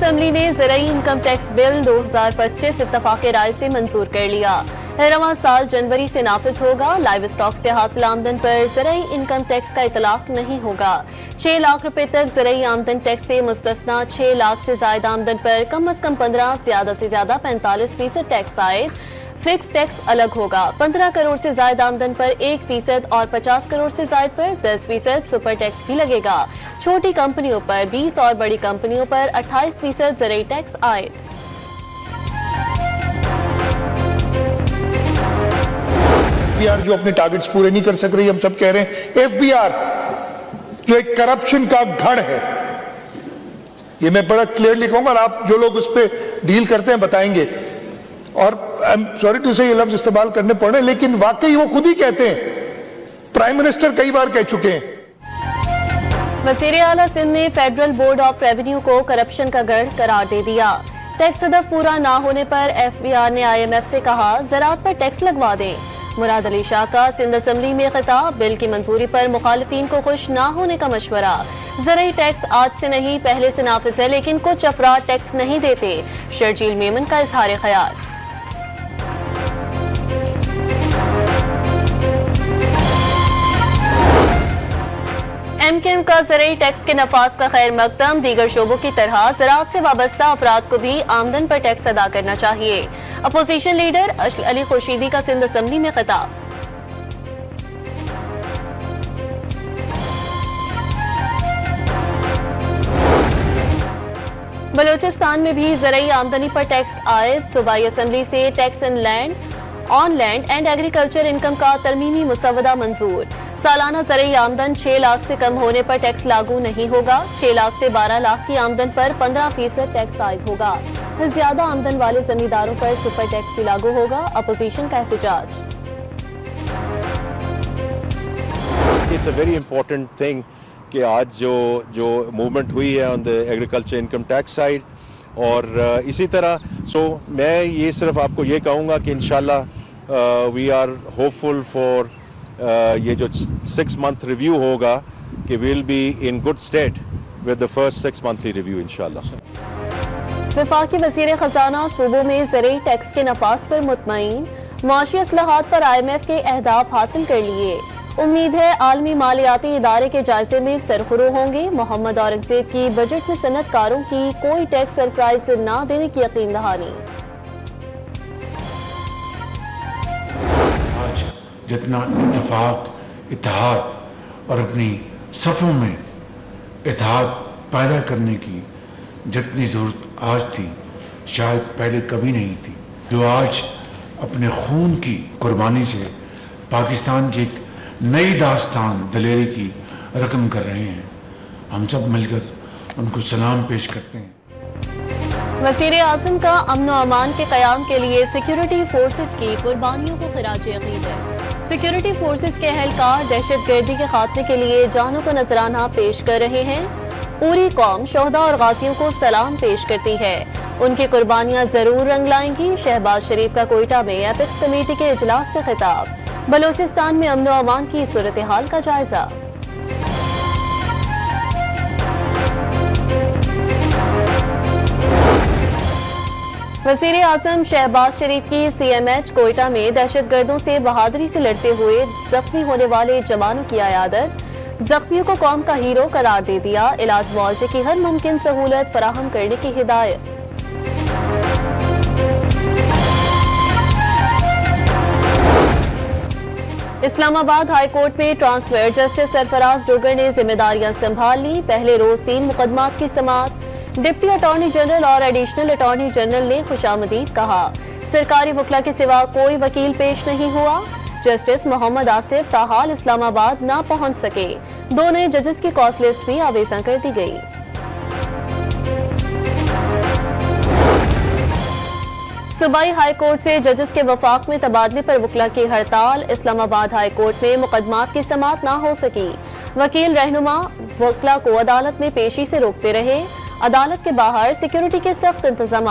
Assembly ने ज़राई income tax bill 2025 इत्तफाक़ राय से मंजूर कर लिया। रवां साल जनवरी से नाफिज होगा। लाइव स्टॉक से हासिल आमदन पर ज़राई इनकम टैक्स का इतलाक नहीं होगा। 6 लाख रुपए तक ज़राई आमदन टैक्स से मुस्तस्ना। 6 लाख से ज्यादा आमदन पर कम अज कम 15, ज्यादा से ज्यादा 45% टैक्स आयद। फिक्स टैक्स अलग होगा। 15 करोड़ से ज्यादा आमदन पर 1% और 50 करोड़ से ज्यादा पर 10% सुपर टैक्स भी लगेगा। छोटी कंपनियों पर 20 और बड़ी कंपनियों पर 28% ज़राई टैक्स आयद। एफबीआर जो अपने टारगेट्स पूरे नहीं कर सक रही, हम सब कह रहे हैं एफबीआर जो एक करप्शन का गढ़ है, ये मैं बड़ा क्लियरली कहूंगा और आप जो लोग उस पर डील करते हैं बताएंगे। और आई एम सॉरी टू से ये लफ्ज इस्तेमाल करने पड़ रहे हैं, लेकिन वाकई वो खुद ही कहते हैं, प्राइम मिनिस्टर कई बार कह चुके हैं। वज़ीर आला सिंध ने फेडरल बोर्ड ऑफ रेवेन्यू को करप्शन का गढ़ करार दे दिया। टैक्स हदफ पूरा ना होने पर एफबीआर ने IMF से कहा ज़राअत पर टैक्स लगवा दें। मुराद अली शाह का सिंध असम्बली में खिताब। बिल की मंजूरी पर मुखालिफिन को खुश ना होने का मशवरा। ज़राई टैक्स आज से नहीं पहले से नाफिज है, लेकिन कुछ अफराद टैक्स नहीं देते। शर्जील मेमन का इजहार ख्याल। MKM का ज़राई टैक्स के नफाज का खैर मकदम। दीगर शोबों की तरह ज़राअत से वाबस्ता अफराद को भी आमदन पर टैक्स अदा करना चाहिए। अपोजिशन लीडर अली खुर्शीदी का सिंध असम्बली में खिताब। बलोचिस्तान में भी ज़राई आमदनी पर टैक्स आयद। सूबाई असम्बली से tax on land and agriculture income का तरमीमी मुसवदा मंजूर। सालाना ज़राई आमदन 6 लाख से कम होने पर टैक्स लागू नहीं होगा। 6 लाख से 12 लाख की आमदन पर 15% टैक्स आयद होगा। ज्यादा आमदन वाले जमींदारों पर सुपर टैक्स भी लागू होगा। अपोजिशन का एहतजाज। It's a very important thing कि आज जो मूवमेंट हुई है on the agriculture income tax side, और इसी तरह मैं ये सिर्फ आपको ये कहूँगा कि इंशाल्लाह वी आर होपफुल फॉर ये जो 6 मंथ रिव्यू होगा कि will be in good state with the first 6 monthly review इंशाल्लाह। वफाकी वज़ीर खजाना सूबों में ज़राई टैक्स के नफाज पर मुतमईन। मुआशी असलाहात पर IMF के अहदाफ हासिल कर लिए। उम्मीद है आलमी मालियाती इदारे के जायजे में सरखुरू होंगे। मोहम्मद औरंगजेब की बजट में सनतकारों की कोई टैक्स सरप्राइज न देने की यकीन दहानी। आज जितना इत्तेफाक, इत्तेहाद और अपनी सफ़ों में इत्तेहाद पैदा करने की जितनी ज़रूरत आज थी, शायद पहले कभी नहीं थी। जो आज अपने खून की कुर्बानी से पाकिस्तान की एक नई दास्तान दलेरी की रकम कर रहे हैं, हम सब मिलकर उनको सलाम पेश करते हैं। वज़ीर आज़म का अमन व अमान के क़याम के लिए सिक्योरिटी फोर्सेस की कुर्बानियों को खिराज अक़ीद है। सिक्योरिटी फोर्सेस के अहलकार दहशत गर्दी के खात्मे के लिए जानों का नजराना पेश कर रहे हैं। पूरी कौम शोहदा और गाजियों को सलाम पेश करती है। उनकी कुर्बानियां जरूर रंग लाएंगी। शहबाज शरीफ का कोयटा में एपिक्स कमेटी के इजलास से खिताब। बलोचिस्तान में अमन व अमान की सूरत हाल का जायजा। वज़ीर आज़म शहबाज शरीफ की CMH कोयटा में दहशत गर्दों से बहादुरी से लड़ते हुए जख्मी होने वाले जवानों की अयादत। जख्मियों को कौम का हीरो करार दे दिया। इलाज मुआवजे की हर मुमकिन सहूलत फराहम करने की हिदायत। इस्लामाबाद हाई कोर्ट में ट्रांसफर जस्टिस सरफराज डोगर ने जिम्मेदारियां संभाल ली। पहले रोज 3 मुकदमात की समाअत। डिप्टी अटॉर्नी जनरल और एडिशनल अटॉर्नी जनरल ने खुशामदीद कहा। सरकारी वकला के सिवा कोई वकील पेश नहीं हुआ। जस्टिस मोहम्मद आसिफ ताहाल इस्लामाबाद ना पहुंच सके। 2 नए जजेस की कॉस्ट लिस्ट भी आवेजा कर दी गई। सूबाई हाई कोर्ट से जजेस के वफाक में तबादले पर वकला की हड़ताल। इस्लामाबाद हाई कोर्ट में मुकदमात की समाअत ना हो सकी। वकील रहनुमा वकला को अदालत में पेशी से रोकते रहे। अदालत के बाहर सिक्योरिटी के सख्त इंतजाम।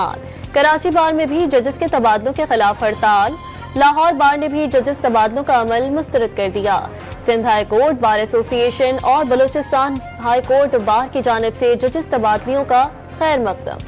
कराची बार में भी जजेस के तबादलों के खिलाफ हड़ताल। लाहौर बार ने भी जजेस तबादलों का अमल मुस्तरद कर दिया। Sindh high court, bar association और बलूचिस्तान हाई कोर्ट बार की जानिब से जजेस तबादलियों का खैर मकदम।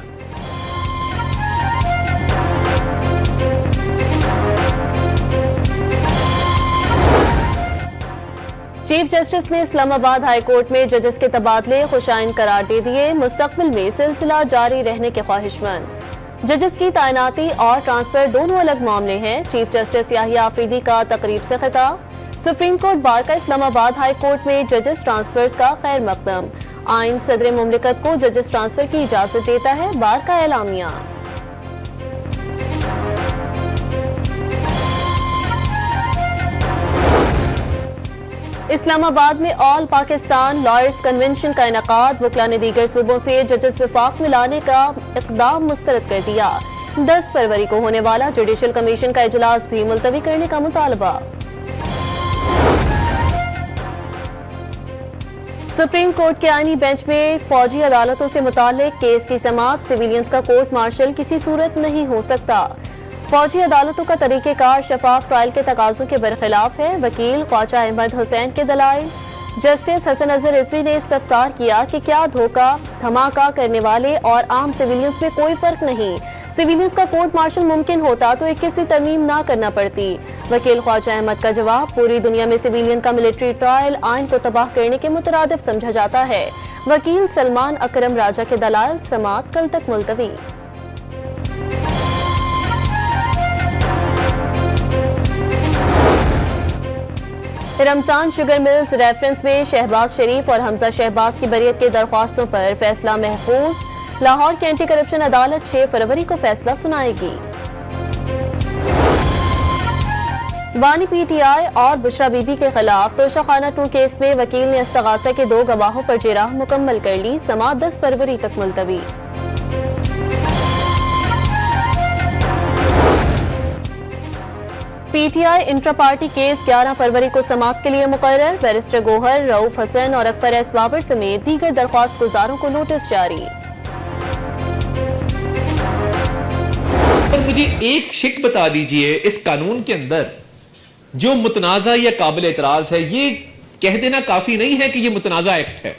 चीफ जस्टिस ने इस्लामाबाद हाई कोर्ट में जजेस के तबादले खुशाइन करार दे दिए। मुस्तकबिल में सिलसिला जारी रहने के ख्वाहिशमंद। जजेस की तैनाती और ट्रांसफर दोनों अलग मामले हैं। चीफ जस्टिस याहिया आफरीदी का तकरीब से खिताब। सुप्रीम कोर्ट बार का इस्लामाबाद हाई कोर्ट में जजेस ट्रांसफर्स का खैर मकदम। आइन सदर मुमलिकत को जजेस ट्रांसफर की इजाजत देता है, बार का एलामिया। इस्लामाबाद में ऑल पाकिस्तान लॉयर्स कन्वेंशन का इनेकाद। वकला ने दीगर सूबों से जजेस विफाक में लाने का इक़दाम मुस्तरद कर दिया। 10 फरवरी को होने वाला जुडिशल कमीशन का इजलास भी मुलतवी करने का मुतालबा। सुप्रीम कोर्ट के आईनी बेंच में फौजी अदालतों से मुताल्लिक केस की समाअत। सिविलियंस का कोर्ट मार्शल किसी सूरत नहीं हो सकता। फौजी अदालतों का तरीक़ेकार शफाफ ट्रायल के तकाज़ों के बरखिलाफ है। वकील ख्वाजा अहमद हुसैन के दलाइल। जस्टिस हसन अजहर रिजवी ने इस्तफसार किया कि क्या धोखा धमाका करने वाले और आम सिविलियंस में कोई फर्क नहीं। सिविलियंस का कोर्ट मार्शल मुमकिन होता तो 21वीं तरमीम ना करना पड़ती। वकील ख्वाजा अहमद का जवाब, पूरी दुनिया में सिविलियन का मिलिट्री ट्रायल आइन को तबाह करने के मुतरादिफ समझा जाता है। वकील सलमान अकरम राजा के दलाल। समाअत कल तक मुलतवी। रमजान शुगर मिल्स रेफरेंस में शहबाज शरीफ और हमजा शहबाज की बरियत की दरख्वास्तों पर फैसला महफूज। लाहौर की एंटी करप्शन अदालत 6 फरवरी को फैसला सुनाएगी। वानी पीटीआई और बुशरा बीबी के खिलाफ तोशाखाना 2 केस में वकील ने इस्तगासा के 2 गवाहों पर जिरह मुकम्मल कर ली। समाअत 10 फरवरी तक मुलतवी। पीटीआई इंट्रा पार्टी केस 11 फरवरी को समाअत के लिए मुकर्रर। बैरिस्टर गोहर, रऊफ हसन और अकबर एस बाबर समेत दीगर दरख्वास्त गुजारों को नोटिस जारी। और मुझे एक शिक बता दीजिए, इस कानून के अंदर जो मुतनाज़ा या काबिल एतराज है, ये कह देना काफी नहीं है कि ये मुतनाज़ा एक्ट है।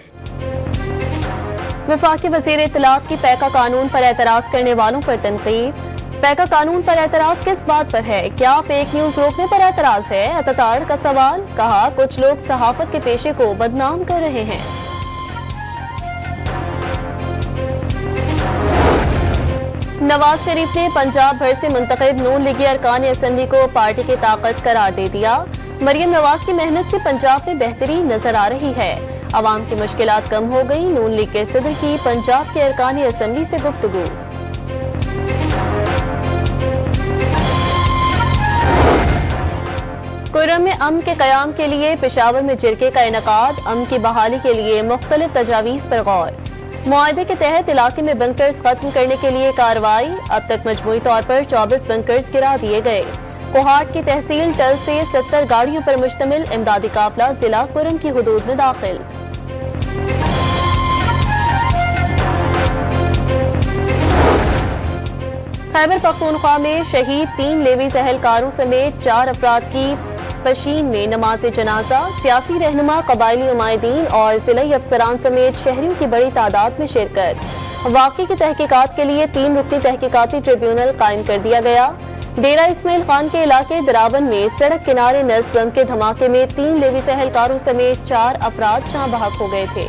वफाकी वज़ीर इत्तलात की पैका कानून पर एतराज करने वालों पर तनकीद। पैका कानून पर एतराज किस बात पर है? क्या फेक न्यूज रोकने पर एतराज है? अतताड़ का सवाल। कहा, कुछ लोग सहाफत के पेशे को बदनाम कर रहे हैं। नवाज शरीफ ने पंजाब भर से मुंतखब नून लीगी अरकान असम्बली को पार्टी की ताकत करार दे दिया। मरियम नवाज की मेहनत से पंजाब में बेहतरी नजर आ रही है। अवाम की मुश्किलात कम हो गई। नून लीग के सदर की पंजाब के अरकान असम्बली से गुफ्तगू। कुर्रम में अमन के कयाम के लिए पेशावर में जिरके का इनेकाद। अमन की बहाली के लिए मुख्तलिफ तजावीज़ पर गौर। मुआहदे के तहत इलाके में बंकर्स खत्म करने के लिए कार्रवाई। अब तक मजमूई तौर पर 24 बंकर्स गिरा दिए गए। कोहाट की तहसील टल से 70 गाड़ियों पर मुश्तमिल इमदादी काफिला जिला कुर्रम की हुदूद में दाखिल। खैबर पख्तूनख्वा में शहीद 3 लेवीज अहलकारों समेत 4 अफराद की पशीन में नमाज जनाजा। सियासी रहनुमा, कबायली नुमाइंदीन और जिले अफसरान समेत शहरियों की बड़ी तादाद में शिरकत। वाक़े की तहकीकात के लिए 3 रुकनी तहकीकाती ट्रिब्यूनल कायम कर दिया गया। डेरा इस्माइल खान के इलाके दराबन में सड़क किनारे नस्ल बम के धमाके में 3 लेवीज अहलकारों समेत 4 अफराद जाँ बहक हो गए थे।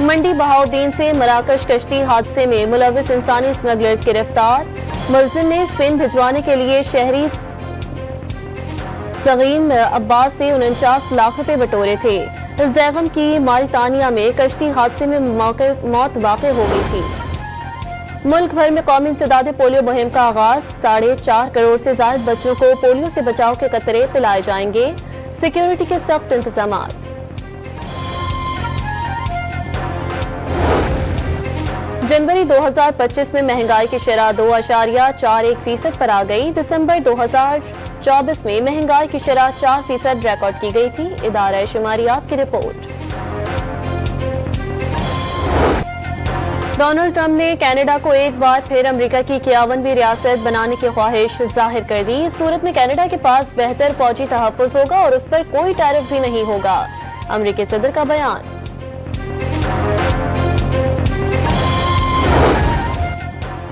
मंडी बहाउद्दीन से मराकश कश्ती हादसे में मुलविस इंसानी स्मगलर्स गिरफ्तार। मुलजिम ने स्पेन भिजवाने के लिए शहरी सगीम अब्बास से 49 लाख रुपए बटोरे थे। जैगम की मारितानिया में कश्ती हादसे में मौत वाक़ हो गई थी। मुल्क भर में कौमी इंसदाद पोलियो मुहिम का आगाज। 4.5 करोड़ से ज्यादा बच्चों को पोलियो से बचाव के कतरे पिलाए जाएंगे। सिक्योरिटी के सख्त इंतजाम। जनवरी 2025 में महंगाई की शरह 2.41% पर आ गई। दिसंबर 2024 में महंगाई की शरह 4% रिकॉर्ड की गई थी। इदारा शुमारियात की रिपोर्ट। डोनाल्ड ट्रंप ने कनाडा को एक बार फिर अमेरिका की 51वीं रियासत बनाने की ख्वाहिश जाहिर कर दी। इस सूरत में कनाडा के पास बेहतर फौजी तहफ़्फ़ुज़ होगा और उस पर कोई टैरिफ भी नहीं होगा। अमेरिकी सदर का बयान।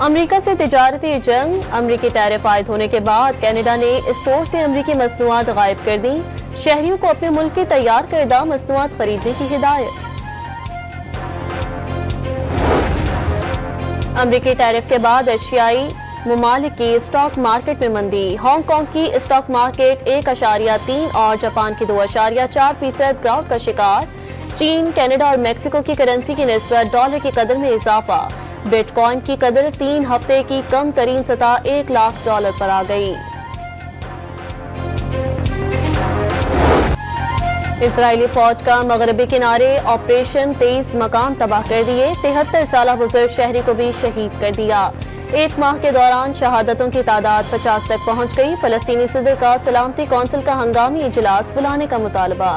अमेरिका से तिजारती जंग, अमेरिकी टैरिफ आयद होने के बाद कनाडा ने स्टोर से अमेरिकी मसनूआत गायब कर दी। शहरियों को अपने मुल्क के तैयार करदा मसनूआत खरीदने की हिदायत। अमेरिकी टैरिफ के बाद एशियाई ममालिक की स्टॉक मार्केट में मंदी। हांगकांग की स्टॉक मार्केट 1.3 और जापान की 2.4% गिरावट का शिकार। चीन, कनाडा और मेक्सिको की करेंसी की निस्बत डॉलर की कदर में इजाफा। बिटकॉइन की कदर 3 हफ्ते की कम तरीन सतह $1 लाख पर आ गई। इसराइली फौज का मगरबी किनारे ऑपरेशन 23 मकाम तबाह कर दिए। 73 साल बुजुर्ग शहरी को भी शहीद कर दिया। 1 माह के दौरान शहादतों की तादाद 50 तक पहुंच गई। फलस्तीनी सदर का सलामती कौंसिल का हंगामी इजलास बुलाने का मुतालबा।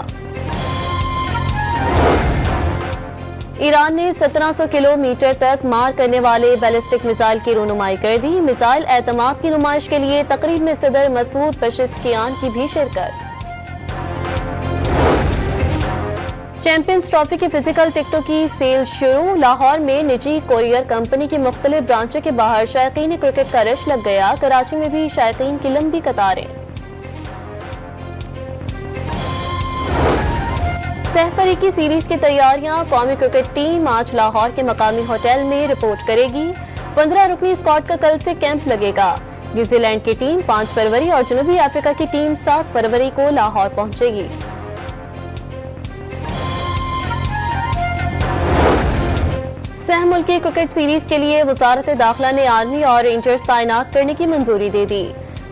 ईरान ने 1700 किलोमीटर तक मार करने वाले बैलिस्टिक मिसाइल की रूनुमाई कर दी। मिसाइल एतमाद की नुमाइश के लिए तकरीब में सदर मसूद पेशेस्कियान की भी शिरकत। चैंपियंस ट्रॉफी की फिजिकल टिकटों की सेल शुरू। लाहौर में निजी कोरियर कंपनी की मुख्तलिफ ब्रांचों के बाहर शायकीन क्रिकेट का रश लग गया। कराची में भी शायकीन की लंबी कतारें। सहफरी की सीरीज की तैयारियां। कौमी क्रिकेट टीम आज लाहौर के मकामी होटल में रिपोर्ट करेगी। 15 रुकनी स्क्वाड का कल से कैंप लगेगा। न्यूजीलैंड की टीम 5 फरवरी और जनूबी अफ्रीका की टीम 7 फरवरी को लाहौर पहुंचेगी। सह मुल्की क्रिकेट सीरीज के लिए वजारत दाखिला ने आर्मी और रेंजर्स तैनात करने की मंजूरी दे दी।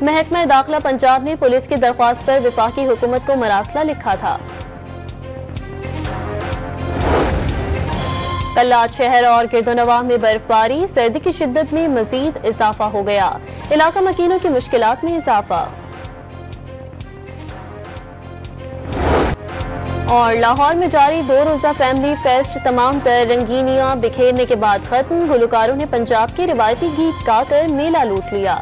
महकमा दाखिला पंजाब ने पुलिस की दरख्वास्त पर वफाकी हुकूमत को मरासला लिखा था। कल्लात शहर और गिरदोनवाह में बर्फबारी। सर्दी की शिद्दत में मजीद इजाफा हो गया। इलाका मकीनों की मुश्किलात में इजाफा। और लाहौर में जारी 2 रोजा फैमिली फेस्ट तमाम तर रंगीनियां बिखेरने के बाद खत्म। गुलकारों ने पंजाब के रिवायती गीत गाकर मेला लूट लिया।